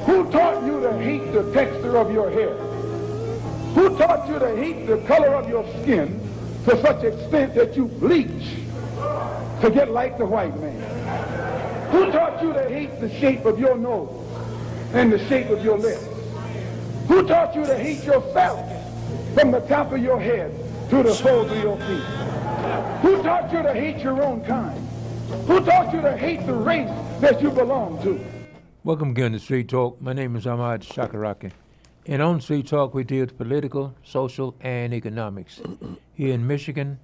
Who taught you to hate the texture of your hair? Who taught you to hate the color of your skin to such extent that you bleach to get like the white man? Who taught you to hate the shape of your nose and the shape of your lips? Who taught you to hate yourself from the top of your head to the soles of your feet? Who taught you to hate your own kind? Who taught you to hate the race that you belong to? Welcome again to Street Talk. My name is Ahmad Shakaraki. And on Street Talk, we deal with political, social, and economics here in Michigan,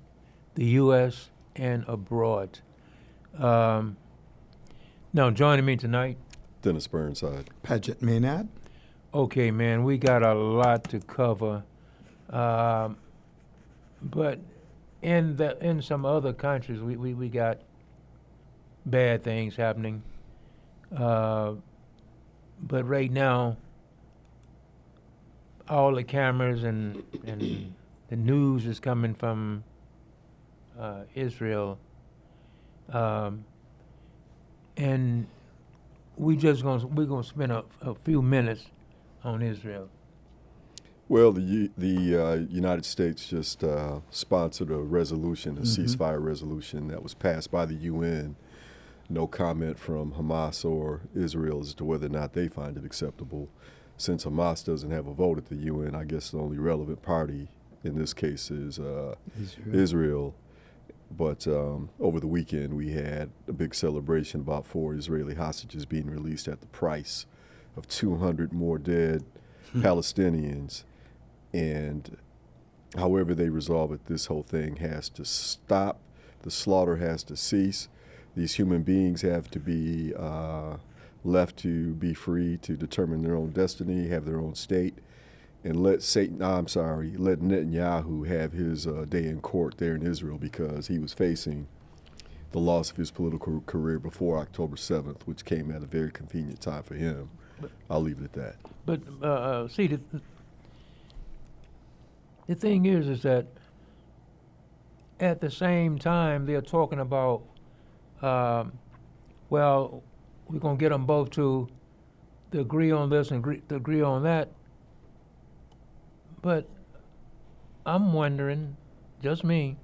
the U.S., and abroad. Now, joining me tonight, Dennis Burnside. Paget Maynard. okay, man, we got a lot to cover. But in some other countries, we got bad things happening. But right now, all the cameras and the news is coming from Israel, and we're gonna spend a few minutes on Israel. Well, the United States just sponsored a resolution, a ceasefire resolution that was passed by the UN. No comment from Hamas or Israel as to whether or not they find it acceptable. Since Hamas doesn't have a vote at the UN, I guess the only relevant party in this case is Israel. But over the weekend, we had a big celebration about 4 Israeli hostages being released at the price of 200 more dead Palestinians. And however they resolve it, this whole thing has to stop. The slaughter has to cease. These human beings have to be left to be free to determine their own destiny, have their own state, and let Netanyahu have his day in court there in Israel, because he was facing the loss of his political career before October 7th, which came at a very convenient time for him. I'll leave it at that. But see, the thing is that at the same time they're talking about, well, we're going to get them both to agree on this and to agree on that. But I'm wondering, just me,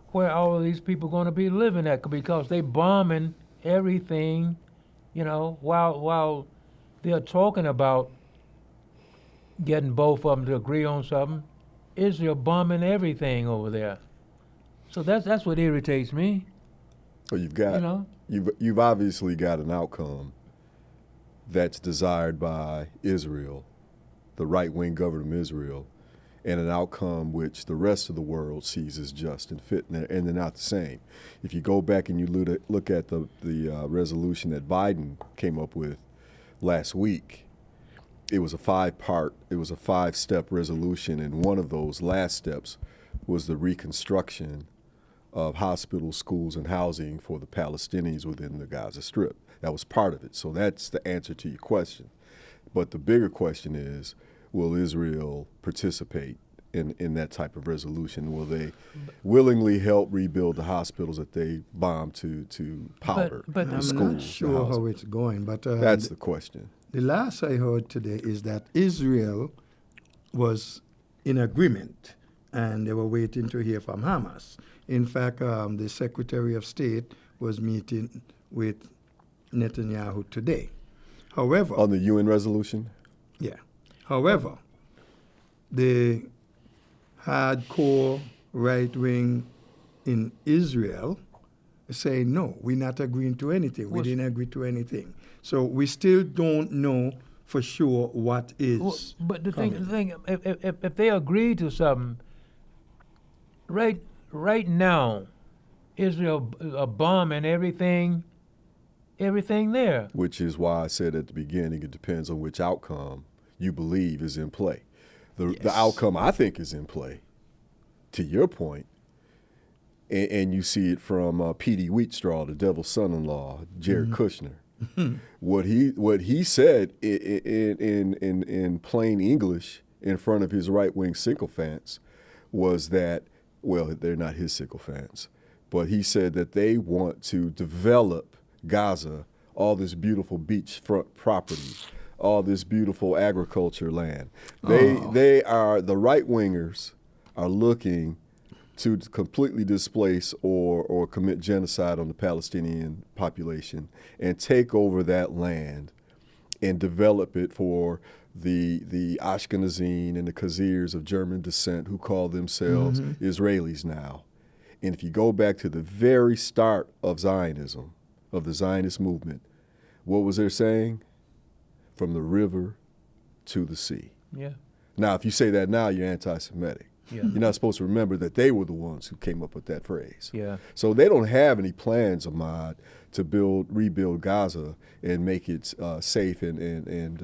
where all of these people going to be living at, because they bombing everything, while they're talking about getting both of them to agree on something. Israel bombing everything over there. So that's what irritates me. Well, you've obviously got an outcome that's desired by Israel, the right-wing government of Israel, and an outcome which the rest of the world sees as just and fit, and they're not the same. If you go back and you look at the resolution that Biden came up with last week, it was a 5-step resolution, and one of those last steps was the reconstruction of hospitals, schools, and housing for the Palestinians within the Gaza Strip. That was part of it. So that's the answer to your question. But the bigger question is, will Israel participate in that type of resolution? Will they willingly help rebuild the hospitals that they bombed to powder? But I'm schools, not sure how it's going. But that's the question. The last I heard today is that Israel was in agreement, and they were waiting to hear from Hamas. In fact, the Secretary of State was meeting with Netanyahu today. However, on the UN resolution? Yeah. However, the hardcore right wing in Israel say, no, we're not agreeing to anything. We didn't agree to anything. So we still don't know for sure what is. Well, but the thing, if they agree to something, right now, Israel bombing everything there. Which is why I said at the beginning, it depends on which outcome you believe is in play. The outcome I think is in play, to your point, and you see it from P.D. Wheatstraw, the devil's son-in-law, Jared Kushner. What he said in plain English in front of his right-wing sycophants was that, well, they're not his sycophants, but he said that they want to develop Gaza all this beautiful beachfront property, all this beautiful agriculture land. They are, the right wingers are looking to completely displace or commit genocide on the Palestinian population and take over that land and develop it for the Ashkenazim and the Khazirs of German descent who call themselves Israelis now. And if you go back to the very start of Zionism, of the Zionist movement, what was their saying? From the river to the sea. Yeah. Now, if you say that now, you're anti-Semitic. Yeah. You're not supposed to remember that they were the ones who came up with that phrase. Yeah. So they don't have any plans, Ahmad, to rebuild Gaza and make it safe and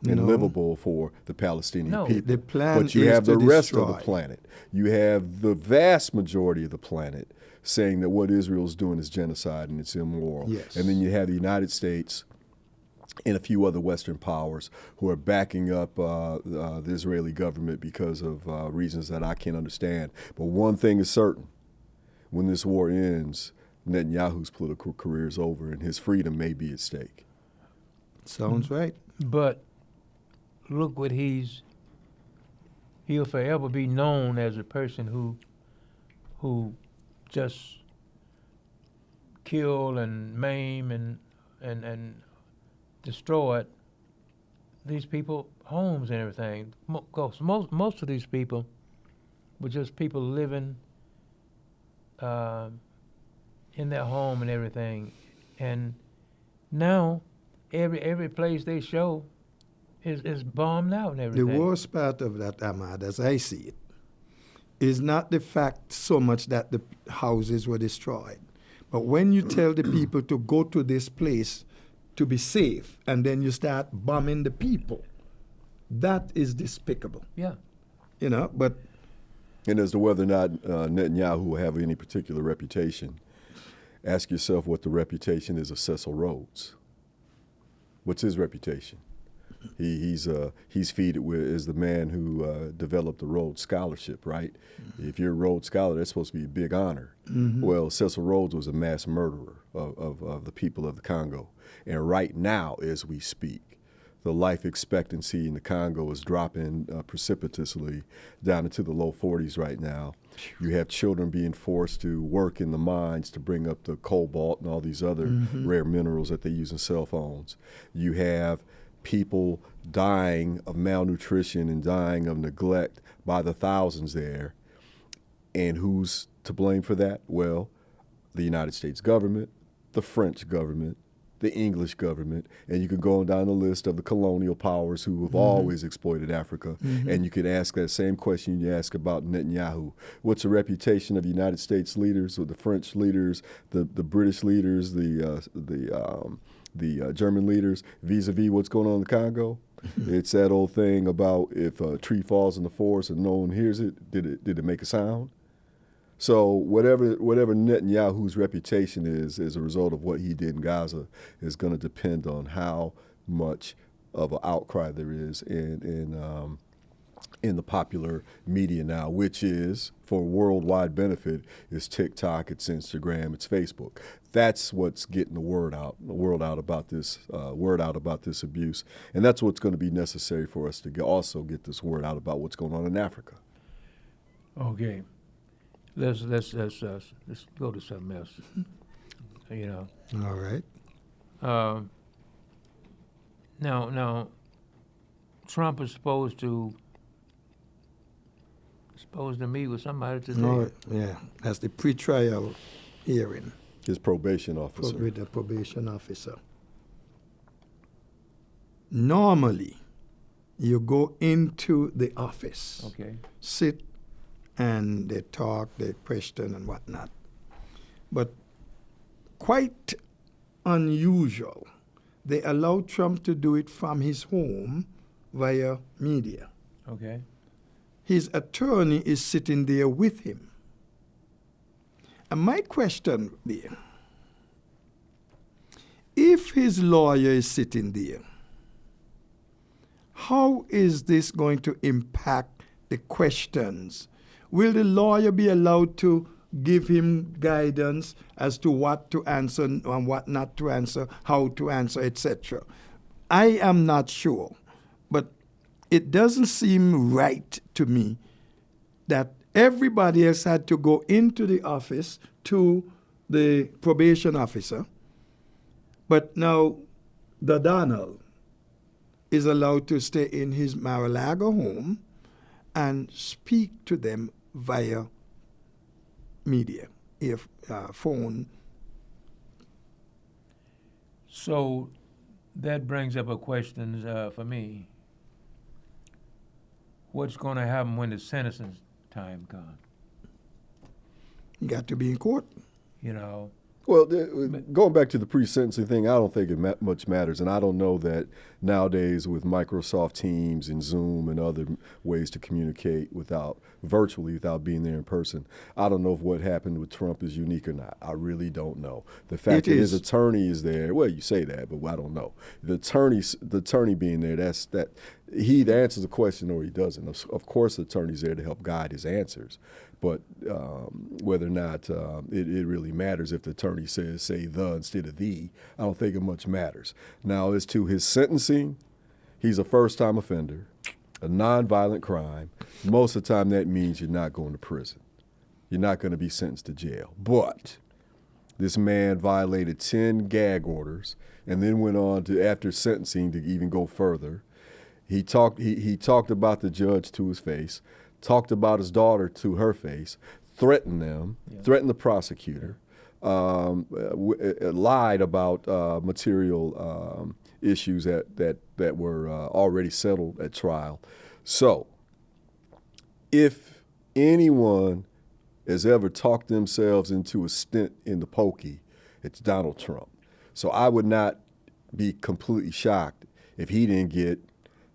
livable for the Palestinian people. The plan but you is have to the rest destroy. of the planet. You have the vast majority of the planet saying that what Israel's doing is genocide and it's immoral. Yes. And then you have the United States and a few other Western powers who are backing up the Israeli government because of reasons that I can't understand. But one thing is certain. When this war ends, Netanyahu's political career is over and his freedom may be at stake. Sounds right. But look what he'll forever be known as a person who just kill and maim and destroyed these people homes and everything. Because most of these people were just people living in their home and everything. And now every place they show is bombed out and everything. The worst part of that, Ahmad, as I see it, is not the fact so much that the houses were destroyed, but when you tell the people to go to this place to be safe, and then you start bombing the people, that is despicable. Yeah. You know, but... And as to whether or not Netanyahu will have any particular reputation, ask yourself what the reputation is of Cecil Rhodes. What's his reputation? He's feeded with as the man who developed the Rhodes Scholarship, right? Mm-hmm. If you're a Rhodes Scholar, that's supposed to be a big honor. Mm-hmm. Well, Cecil Rhodes was a mass murderer of the people of the Congo. And right now, as we speak, the life expectancy in the Congo is dropping precipitously down into the low 40s right now. You have children being forced to work in the mines to bring up the cobalt and all these other rare minerals that they use in cell phones. You have people dying of malnutrition and dying of neglect by the thousands there. And who's to blame for that? Well, the United States government, the French government, the English government, and you could go on down the list of the colonial powers who have always exploited Africa. And you could ask that same question you ask about Netanyahu. What's the reputation of the United States leaders, or the French leaders, the British leaders, the German leaders, vis-a-vis what's going on in the Congo? It's that old thing about if a tree falls in the forest and no one hears it, did it make a sound? So whatever Netanyahu's reputation is as a result of what he did in Gaza is going to depend on how much of an outcry there is in the popular media now, which is, for worldwide benefit, is TikTok, it's Instagram, it's Facebook. That's what's getting the word out about this abuse, and that's what's going to be necessary for us to also get this word out about what's going on in Africa. Okay. Let's go to something else. You know. All right. Now, Trump is supposed to meet with somebody today. No, yeah, that's the pre-trial hearing. His probation officer. With the probation officer. Normally, you go into the office. Okay. Sit and they talk, they question and whatnot. But quite unusual, they allow Trump to do it from his home via media. Okay. His attorney is sitting there with him. And my question being, if his lawyer is sitting there, how is this going to impact the questions? Will the lawyer be allowed to give him guidance as to what to answer and what not to answer, how to answer, etc. I am not sure, but it doesn't seem right to me that everybody has had to go into the office to the probation officer, but now the Donald is allowed to stay in his Mar-a-Lago home and speak to them via media, phone. So that brings up a question for me. What's going to happen when the sentencing time comes? You got to be in court. You know. Well, going back to the pre-sentencing thing, I don't think it much matters, and I don't know that nowadays with Microsoft Teams and Zoom and other ways to communicate virtually without being there in person, I don't know if what happened with Trump is unique or not. I really don't know. The fact that his attorney is there, well, you say that, but I don't know. The attorney being there, he either answers the question or he doesn't. Of course, the attorney's there to help guide his answers. But whether or not it really matters if the attorney says, say, the instead of the, I don't think it much matters. Now, as to his sentencing, he's a first-time offender, a nonviolent crime. Most of the time, that means you're not going to prison. You're not going to be sentenced to jail. But this man violated 10 gag orders and then went on to, after sentencing, to even go further. He talked about the judge to his face, talked about his daughter to her face, threatened them, threatened the prosecutor, lied about material issues that were already settled at trial. So if anyone has ever talked themselves into a stint in the pokey, it's Donald Trump. So I would not be completely shocked if he didn't get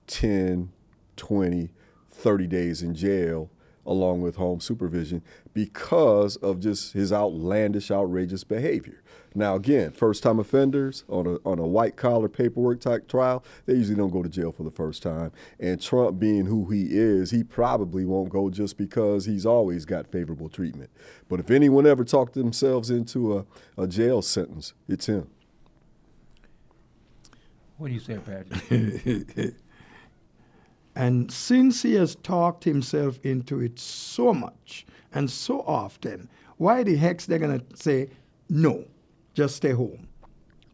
10, 20, 30 days in jail along with home supervision because of just his outlandish, outrageous behavior. Now, again, first-time offenders on a white-collar paperwork type trial, they usually don't go to jail for the first time. And Trump being who he is, he probably won't go just because he's always got favorable treatment. But if anyone ever talked themselves into a jail sentence, it's him. What do you say, Patrick? And since he has talked himself into it so much and so often, why the heck they're going to say, no, just stay home?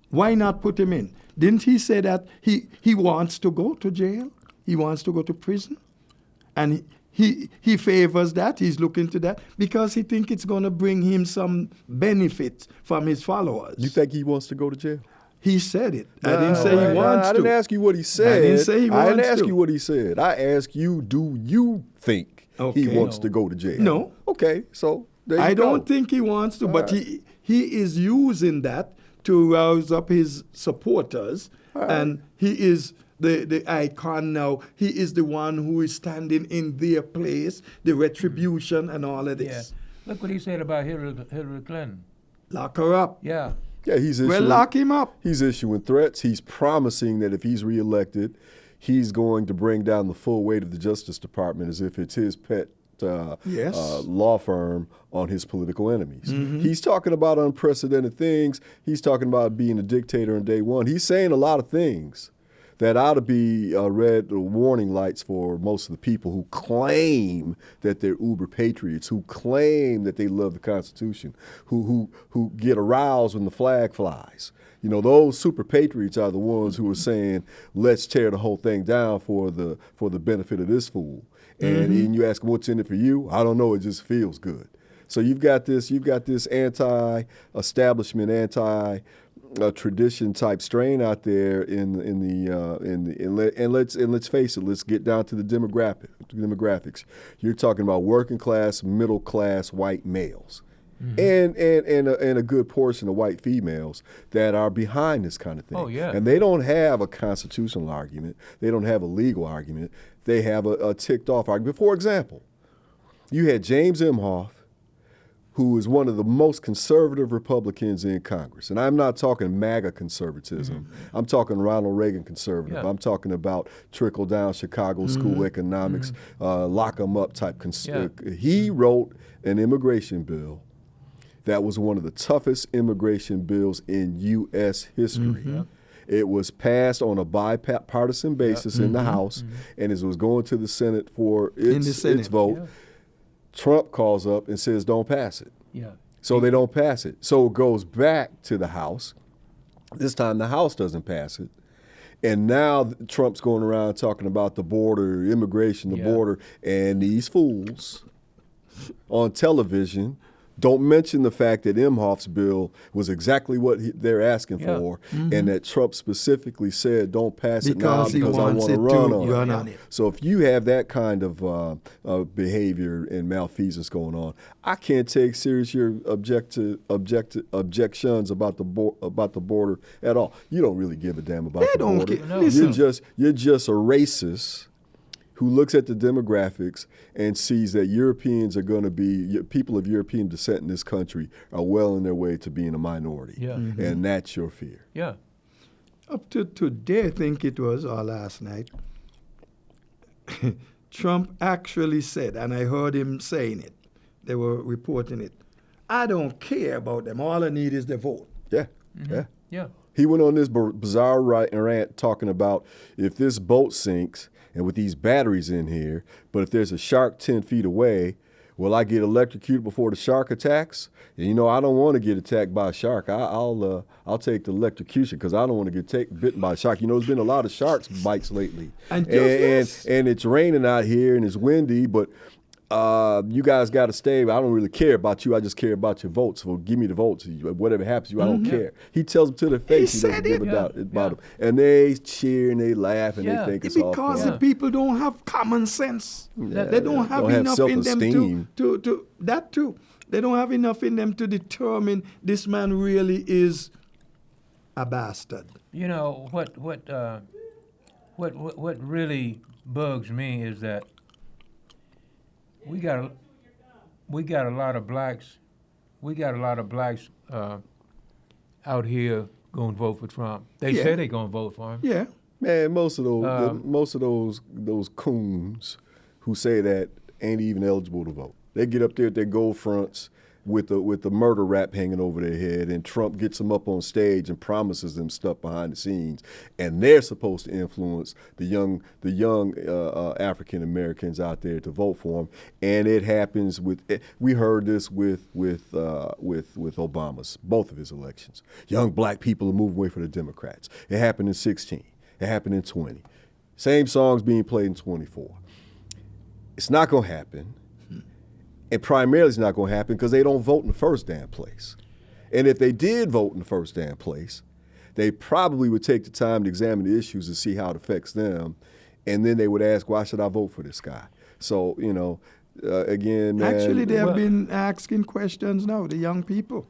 Why not put him in? Didn't he say that he wants to go to jail? He wants to go to prison? And he favors that. He's looking to that because he thinks it's going to bring him some benefit from his followers. You think he wants to go to jail? He said it. I didn't say he wants to. I didn't ask you what he said. I didn't say he wants to. I didn't ask you what he said. I asked you, do you think he wants to go to jail? No. Okay, so there you go. I don't think he wants to, but he is using that to rouse up his supporters, and he is the icon now. He is the one who is standing in their place, the retribution and all of this. Yeah. Look what he said about Hillary Clinton. Lock her up. Yeah. Yeah, he's issuing, well, lock him up. He's issuing threats. He's promising that if he's reelected, he's going to bring down the full weight of the Justice Department as if it's his pet law firm on his political enemies. Mm-hmm. He's talking about unprecedented things. He's talking about being a dictator on day one. He's saying a lot of things that ought to be red warning lights for most of the people who claim that they're uber patriots, who claim that they love the Constitution, who get aroused when the flag flies. You know, those super patriots are the ones who are saying, let's tear the whole thing down for the benefit of this fool. And you ask them, what's in it for you? I don't know. It just feels good. So you've got this anti-establishment, tradition type strain out there and let's face it, let's get down to the demographics. You're talking about working class, middle class white males. And a good portion of white females that are behind this kind of thing. Oh, yeah. And they don't have a constitutional argument. They don't have a legal argument. They have a ticked off argument. For example, you had James Imhoff, who is one of the most conservative Republicans in Congress. And I'm not talking MAGA conservatism. I'm talking Ronald Reagan conservative. Yeah. I'm talking about trickle-down Chicago school economics, lock 'em up type. He wrote an immigration bill that was one of the toughest immigration bills in U.S. history. Mm-hmm. It was passed on a bipartisan basis in the House, and as it was going to the Senate for its vote, Trump calls up and says, don't pass it. Yeah. So they don't pass it. So it goes back to the House. This time the House doesn't pass it. And now Trump's going around talking about the border, immigration, the border, and these fools on television don't mention the fact that Imhoff's bill was exactly what they're asking for, and that Trump specifically said, don't pass it now because I want to run on it. So if you have that kind of behavior and malfeasance going on, I can't take serious your objections about the border at all. You don't really give a damn about the border. You're just a racist who looks at the demographics and sees that Europeans are going to be, people of European descent in this country are well on their way to being a minority. Yeah. And that's your fear. Yeah. Up to today, I think it was, or last night, Trump actually said, and I heard him saying it, they were reporting it, I don't care about them. All I need is the vote. Yeah. Yeah. He went on this bizarre rant talking about if this boat sinks, and with these batteries in here, but if there's a shark 10 feet away, will I get electrocuted before the shark attacks? And, you know, I don't want to get attacked by a shark. I'll take the electrocution because I don't want to get bitten by a shark. You know, there's been a lot of sharks bites lately. And it's raining out here and it's windy, but you guys got to stay. I don't really care about you. I just care about your votes. So give me the votes. Whatever happens to you, I don't care. He tells them to their face. He doesn't give a doubt about them. And they cheer and they laugh and they think it's all because fun. the people don't have common sense. Yeah. They don't have enough in them to that too. They don't have enough in them to determine this man really is a bastard. You know what really bugs me is that we got a lot of blacks. We got a lot of blacks out here going to vote for Trump. They say they're going to vote for him. Yeah, man. Most of those coons who say that ain't even eligible to vote. They get up there at their gold fronts with the murder rap hanging over their head, and Trump gets them up on stage and promises them stuff behind the scenes, and they're supposed to influence the young African Americans out there to vote for him. And it happens we heard this with Obama's both of his elections. Young black people are moving away from the Democrats. It happened in 16. It happened in 20. Same songs being played in 24. It's not going to happen. And primarily it's not going to happen because they don't vote in the first damn place. And if they did vote in the first damn place, they probably would take the time to examine the issues and see how it affects them. And then they would ask, why should I vote for this guy? So, you know, again, man. Actually, they have been asking questions now, the young people.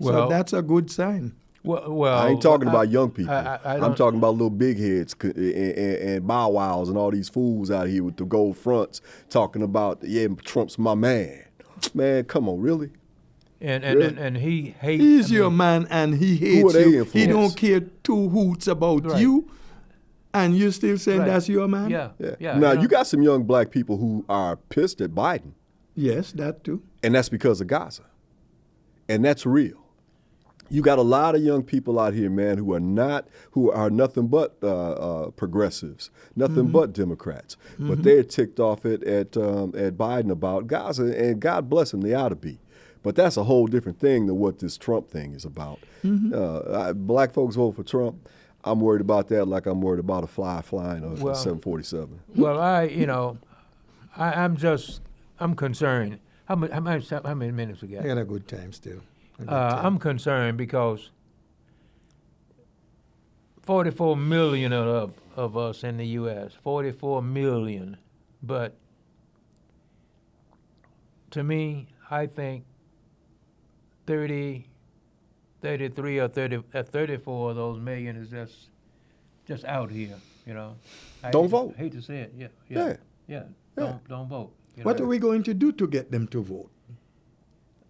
So that's a good sign. Well, I ain't talking about young people. I'm talking about little big heads and bow wows and all these fools out here with the gold fronts talking about, Trump's my man. Man, come on, really? And he hates. He's your man and he hates you. He don't care two hoots about you, and you're still saying that's your man? Yeah. Now, you got some young black people who are pissed at Biden. Yes, that too. And that's because of Gaza. And that's real. You got a lot of young people out here, man, who are nothing but progressives, nothing but Democrats. But they're ticked off at Biden about Gaza, and God bless them, they ought to be. But that's a whole different thing than what this Trump thing is about. Black folks vote for Trump. I'm worried about that like I'm worried about a fly flying a 747. Well, I'm concerned. How many minutes we got? I got a good time still. I'm concerned because 44 million of us in the U.S., 44 million. But to me, I think 30, 33 or 34 of those million is just out here, you know. Don't vote. I hate to say it, yeah. Don't vote. What are we going to do to get them to vote?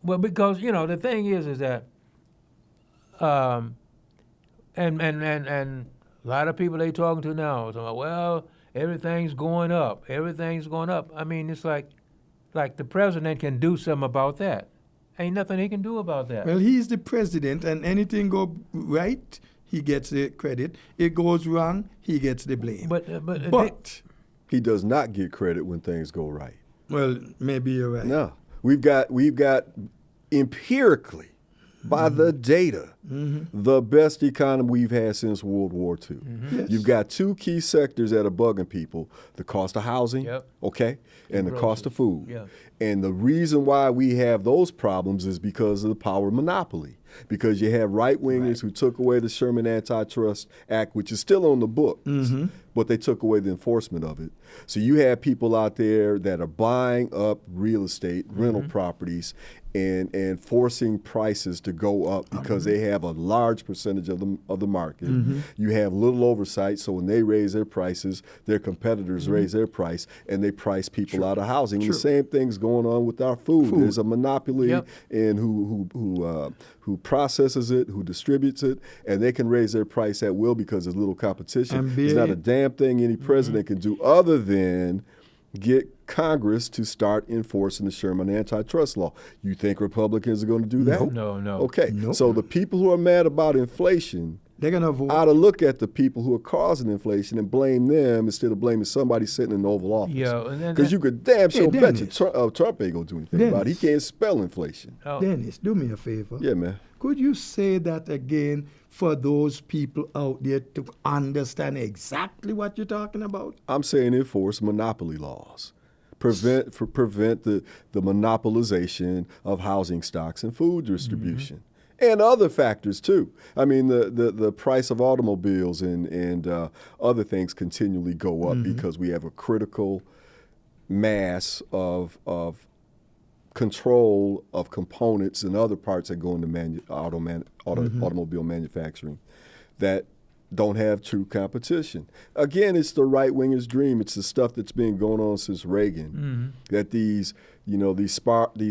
Well, because, you know, the thing is that, and a lot of people they talking to now, so, well, everything's going up. I mean, it's like the president can do something about that. Ain't nothing he can do about that. Well, he's the president, and anything go right, he gets the credit. It goes wrong, he gets the blame. But he does not get credit when things go right. Well, maybe you're right. No, we've got empirically, by the data, the best economy we've had since World War II. Yes. You've got two key sectors that are bugging people: the cost of housing, okay, and the cost of food. Yeah. And the reason why we have those problems is because of the power monopoly. Because you have right-wingers who took away the Sherman Antitrust Act, which is still on the books, but they took away the enforcement of it. So you have people out there that are buying up real estate, rental properties, and forcing prices to go up because they have a large percentage of the market. You have little oversight, so when they raise their prices, their competitors raise their price, and they price people out of housing. And the same thing's going on with our food. There's a monopoly in who processes it, who distributes it, and they can raise their price at will because there's little competition. There's not a damn thing any president can do other than get Congress to start enforcing the Sherman Antitrust Law. You think Republicans are going to do that? No. Okay. Nope. So the people who are mad about inflation They're going to vote. ought to look at the people who are causing inflation and blame them instead of blaming somebody sitting in the Oval Office. Yeah, because you could damn sure bet you Dennis. Trump ain't going to do anything about it. He can't spell inflation. Dennis, do me a favor. Yeah, man. Could you say that again for those people out there to understand exactly what you're talking about? I'm saying enforce monopoly laws. Prevent the monopolization of housing stocks and food distribution. And other factors too. I mean, the price of automobiles and other things continually go up because we have a critical mass of control of components and other parts that go into automobile manufacturing that don't have true competition. Again, it's the right-wingers' dream. It's the stuff that's been going on since Reagan. That these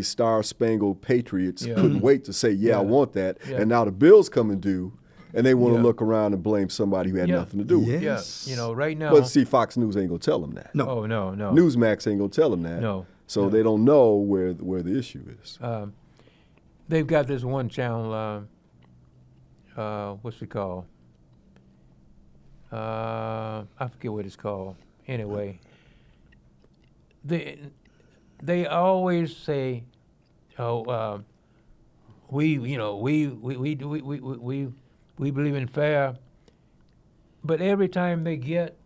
star-spangled patriots couldn't wait to say, I want that. Yeah. And now the bill's coming due, and they want to look around and blame somebody who had nothing to do with it. Yes. Right now. But see, Fox News ain't going to tell them that. No. Oh, no. Newsmax ain't going to tell them that. No. So they don't know where the issue is. They've got this one channel, what's it called? I forget what it's called. Anyway, they always say, we believe in fair, but every time they get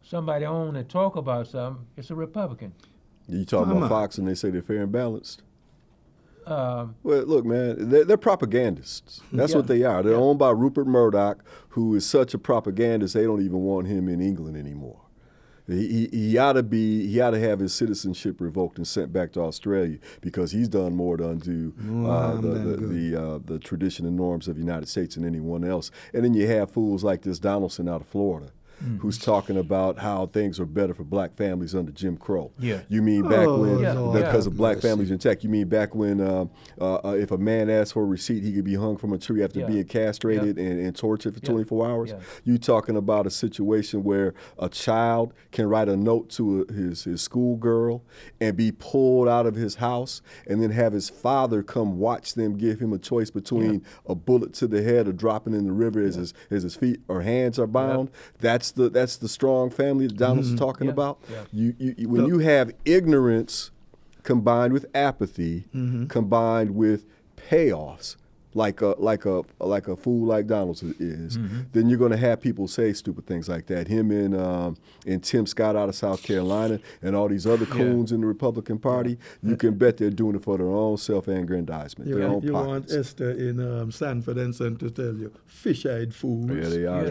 somebody on and talk about something, it's a Republican. You talking about Fox and they say they're fair and balanced? Well, look, man, they're propagandists. That's what they are. They're owned by Rupert Murdoch, who is such a propagandist, they don't even want him in England anymore. He ought to have his citizenship revoked and sent back to Australia because he's done more to undo the tradition and norms of the United States than anyone else. And then you have fools like this Donaldson out of Florida, who's talking about how things are better for black families under Jim Crow. Yeah. You mean back when, Lord because of have black mercy. families in tech, you mean back when if a man asked for a receipt, he could be hung from a tree after being castrated and tortured for 24 hours? Yeah. You talking about a situation where a child can write a note to his schoolgirl and be pulled out of his house and then have his father come watch them give him a choice between a bullet to the head or dropping in the river as his feet or hands are bound. That's the strong family that Donald's talking about. Yeah. When you have ignorance combined with apathy, combined with payoffs, like a fool like Donaldson is, then you're going to have people say stupid things like that. Him and Tim Scott out of South Carolina and all these other coons in the Republican Party, you can bet they're doing it for their own self-aggrandizement, their own You want pockets. Esther in Sanford and Son to tell you, fish-eyed fools. Yeah, they are.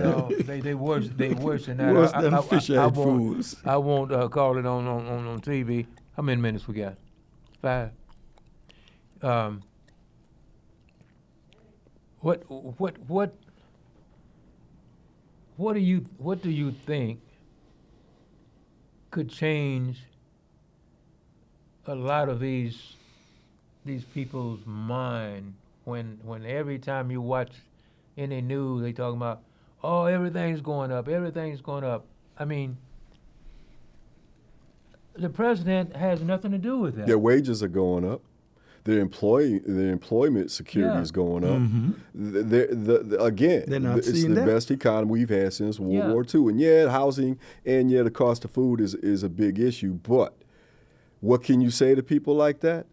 They worse than that. Worse than fish-eyed fools. I won't call it on TV. How many minutes we got? 5. What do you think could change a lot of these people's mind when every time you watch any news they talking about, oh, everything's going up. I mean, the president has nothing to do with that. Their wages are going up. Their employment security is going up. Again, They're not it's seeing the that. best economy we've had since World War II. And yeah, housing and the cost of food is a big issue. But what can you say to people like that?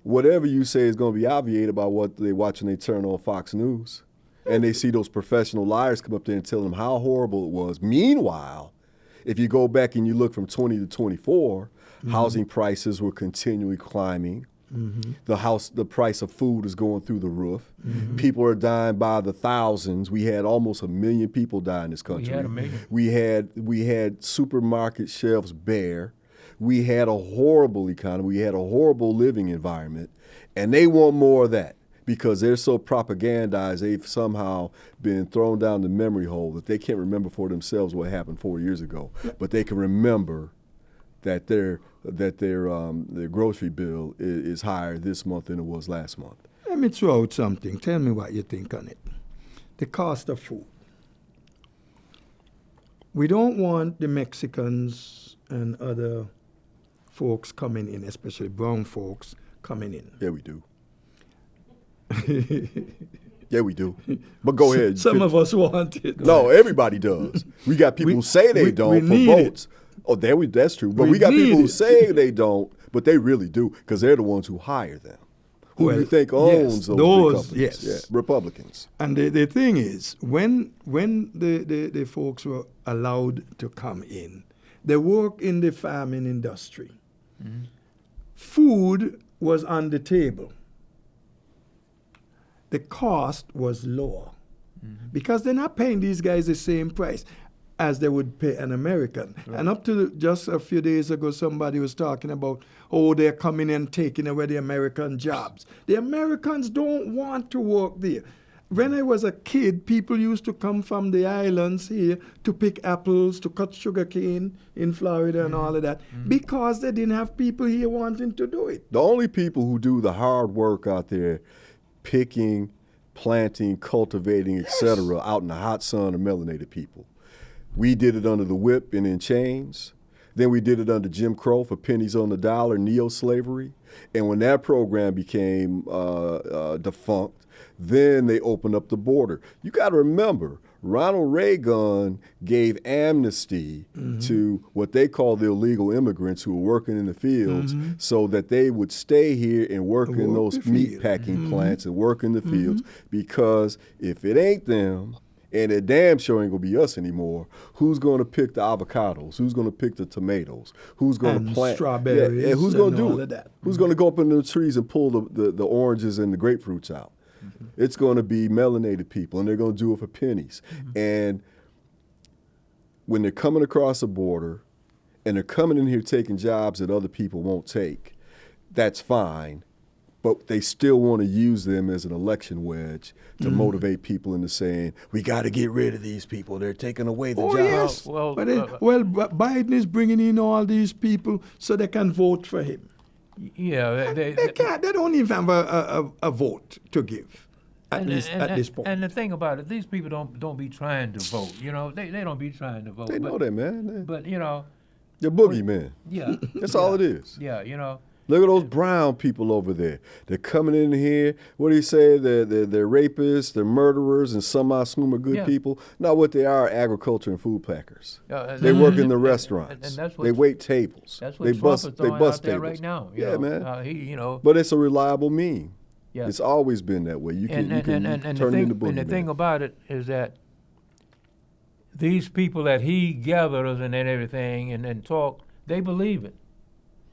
Whatever you say is going to be obviated by what they watch when they turn on Fox News. And they see those professional liars come up there and tell them how horrible it was. Meanwhile, if you go back and you look from 20 to 24, housing prices were continually climbing. The price of food is going through the roof. People are dying by the thousands. We had almost 1 million people die in this country. We had 1 million. We had supermarket shelves bare. We had a horrible economy. We had a horrible living environment. And they want more of that because they're so propagandized. They've somehow been thrown down the memory hole that they can't remember for themselves what happened 4 years ago. But they can remember that their grocery bill is higher this month than it was last month. Let me throw out something. Tell me what you think on it. The cost of food. We don't want the Mexicans and other folks coming in, especially brown folks coming in. Yeah, we do. Yeah, we do. But go ahead. Some of us want it. No, everybody does. We got people who say they don't for votes. Oh, that's true. But we got people who say they don't, but they really do because they're the ones who hire them. Who do you think owns those big companies? Yes. Yeah, Republicans. And the thing is, when the folks were allowed to come in, they work in the farming industry. Food was on the table. The cost was lower because they're not paying these guys the same price as they would pay an American. Right. And up to just a few days ago, somebody was talking about, they're coming in taking away the American jobs. The Americans don't want to work there. When I was a kid, people used to come from the islands here to pick apples, to cut sugarcane in Florida and all of that, because they didn't have people here wanting to do it. The only people who do the hard work out there, picking, planting, cultivating, etc., out in the hot sun are melanated people. We did it under the whip and in chains. Then we did it under Jim Crow for pennies on the dollar, neo-slavery. And when that program became defunct, then they opened up the border. You got to remember, Ronald Reagan gave amnesty to what they call the illegal immigrants who were working in the fields so that they would stay here and work in those meat packing plants and work in the fields, because if it ain't them, and it damn sure ain't gonna be us anymore, who's gonna pick the avocados? Who's gonna pick the tomatoes? Who's gonna plant strawberries? Yeah, who's gonna do it? That. Who's gonna go up in the trees and pull the oranges and the grapefruits out? It's gonna be melanated people, and they're gonna do it for pennies. And when they're coming across the border and they're coming in here taking jobs that other people won't take, that's fine. But they still want to use them as an election wedge to motivate people into saying, we got to get rid of these people. They're taking away the jobs. Yes. But Biden is bringing in all these people so they can vote for him. Yeah. They can't. They don't even have a vote to give at this point. And the thing about it, these people don't be trying to vote. You know, they don't be trying to vote. They know that, man. But, you know. They're boogeymen. Yeah. That's all it is. Yeah, you know. Look at those brown people over there. They're coming in here. What do you say? They're rapists, they're murderers, and some I assume are good people. Not what they are, agriculture and food packers. They work in the restaurants. And that's what they wait tables. That's what they Trump bust, is throwing they bust out there tables. right now. Yeah, man. You know. But it's a reliable meme. Yeah. It's always been that way. You can turn it into boogeyman. And the thing about it is that these people that he gathers and everything and talk, they believe it.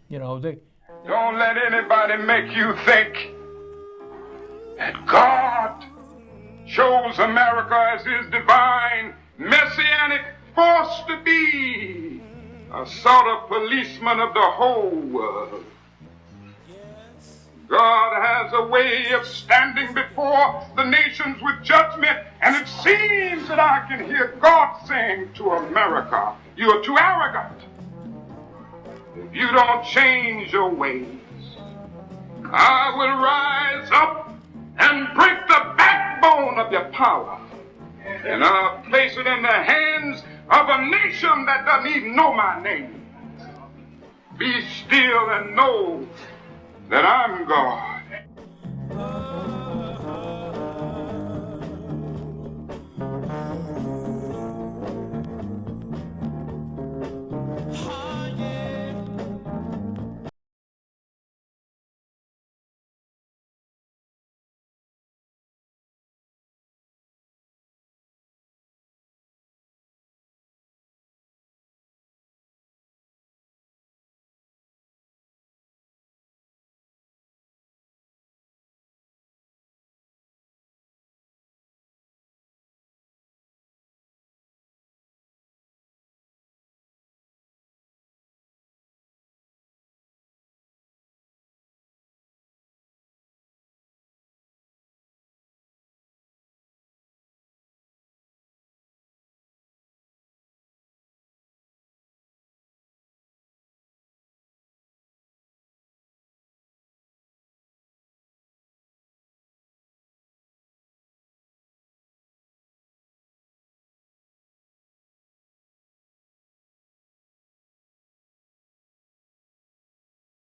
You know, they. Don't let anybody make you think that God chose America as his divine messianic force to be a sort of policeman of the whole world. God has a way of standing before the nations with judgment, and it seems that I can hear God saying to America, you are too arrogant. If you don't change your ways, I will rise up and break the backbone of your power, and I'll place it in the hands of a nation that doesn't even know my name. Be still and know that I'm God.